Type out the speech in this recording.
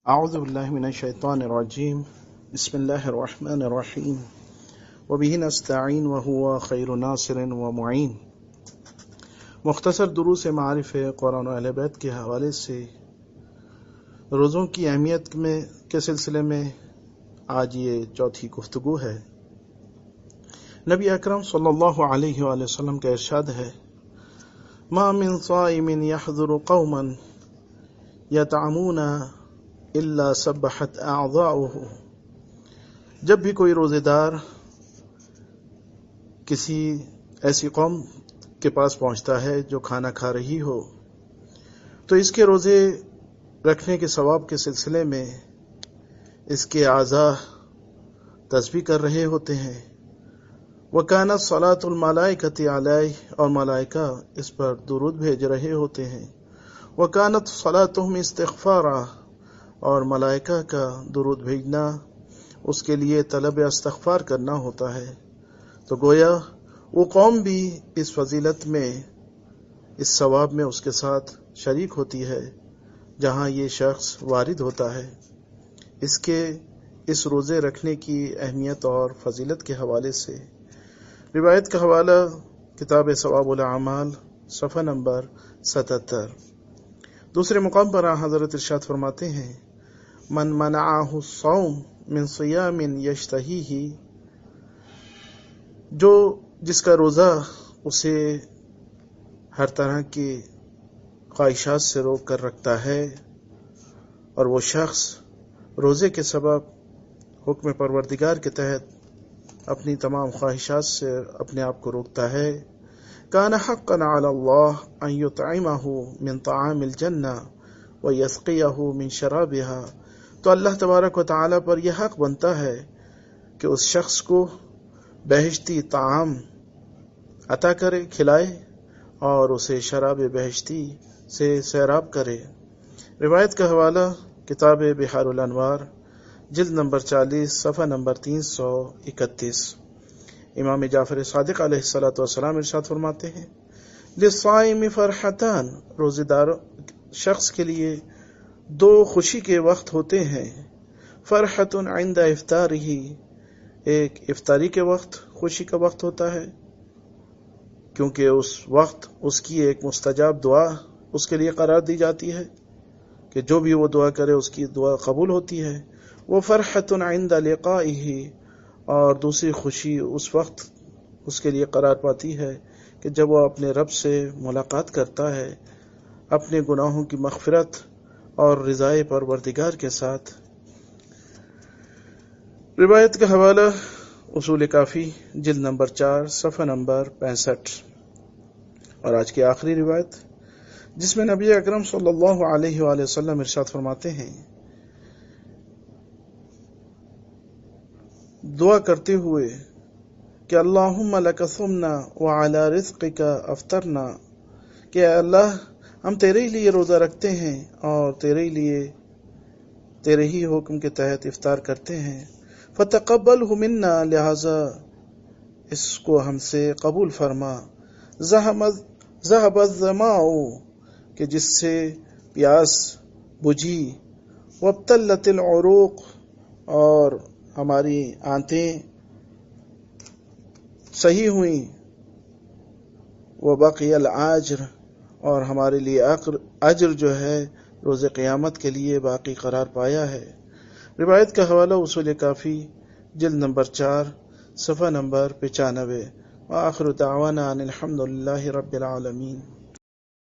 اعوذ باللہ من الشیطان الرجیم بسم اللہ الرحمن الرحیم وبہ نستعین وہو خیر ناصر ومعین۔ مختصر دروس معارف قرآن و اہل بیت کے حوالے سے روزوں کی اہمیت کے سلسلے میں آج یہ چوتھی گفتگو ہے۔ نبی اکرم صلی اللہ علیہ وآلہ وسلم کا ارشاد ہے، ما من صائم یحضر قوما یطعمون الا سبحت اعضاؤہ۔ جب بھی کوئی روزے دار کسی ایسی قوم کے پاس پہنچتا ہے جو کھانا کھا رہی ہو تو اس کے روزے رکھنے کے ثواب کے سلسلے میں اس کے اعضاء تسبیح کر رہے ہوتے ہیں۔ وَكَانَتْ صَلَاةُ الْمَلَائِكَةِ عَلَيْهِ، اور ملائکہ اس پر درود بھیج رہے ہوتے ہیں۔ وَكَانَتْ صَلَاتُهُمْ اسْتِغْفَارًا، اور ملائکہ کا درود بھیجنا اس کے لیے طلب استغفار کرنا ہوتا ہے۔ تو گویا وہ قوم بھی اس فضیلت میں، اس ثواب میں اس کے ساتھ شریک ہوتی ہے جہاں یہ شخص وارد ہوتا ہے۔ اس روزے رکھنے کی اہمیت اور فضیلت کے حوالے سے روایت کا حوالہ کتاب ثواب الاعمال صفحہ نمبر 77۔ دوسرے مقام پر حضرت ارشاد فرماتے ہیں، من منعہ الصوم من صیام یشتہیہ، جس کا روزہ اسے ہر طرح کی خواہشات سے روک کر رکھتا ہے، اور وہ شخص روزے کے سبب حکم پروردگار کے تحت اپنی تمام خواہشات سے اپنے آپ کو روکتا ہے، کان حقا علی اللہ ان یطعمہ من طعام الجنہ ویسقیہ من شرابها، تو اللہ تبارک و تعالی پر یہ حق بنتا ہے کہ اس شخص کو بہشتی طعام عطا کرے، کھلائے، اور اسے شراب بہشتی سے سیراب کرے۔ روایت کا حوالہ کتاب بحار الانوار جلد نمبر 40 صفحہ نمبر 331۔ امام جعفر صادق علیہ الصلوۃ والسلام ارشاد فرماتے ہیں، للصائم فرحتان، روزے دار شخص کے لیے دو خوشی کے وقت ہوتے ہیں۔ فرحت عند افطارہ، ایک افطاری کے وقت خوشی کا وقت ہوتا ہے، کیونکہ اس وقت اس کی ایک مستجاب دعا اس کے لیے قرار دی جاتی ہے کہ جو بھی وہ دعا کرے اس کی دعا قبول ہوتی ہے۔ وہ فرحت عند لقائہ، اور دوسری خوشی اس وقت اس کے لیے قرار پاتی ہے کہ جب وہ اپنے رب سے ملاقات کرتا ہے، اپنے گناہوں کی مغفرت اور رضائے پروردگار کے ساتھ۔ روایت کا حوالہ اصول کافی جلد نمبر 4 صفحہ نمبر 65۔ اور آج کی آخری روایت جس میں نبی اکرم صلی اللہ علیہ وآلہ وسلم ارشاد فرماتے ہیں، دعا کرتے ہوئے کہ اللہم لک صمنا وعلی رزقک افطرنا، کہ اللہ ہم تیرے ہی لیے روزہ رکھتے ہیں اور تیرے ہی حکم کے تحت افطار کرتے ہیں، فتقبلہ منا، لہذا اس کو ہم سے قبول فرما، ذہب الظماء، کہ جس سے پیاس بجھی، وابتلت العروق، اور ہماری آنتیں صحیح ہوئیں، وبقی العاجر، اور ہمارے لیے اجر جو ہے روز قیامت کے لیے باقی قرار پایا ہے۔ روایت کا حوالہ اصول کافی جلد نمبر 4 صفحہ نمبر 95۔ وآخر دعوانا ان الحمد للہ رب العالمین۔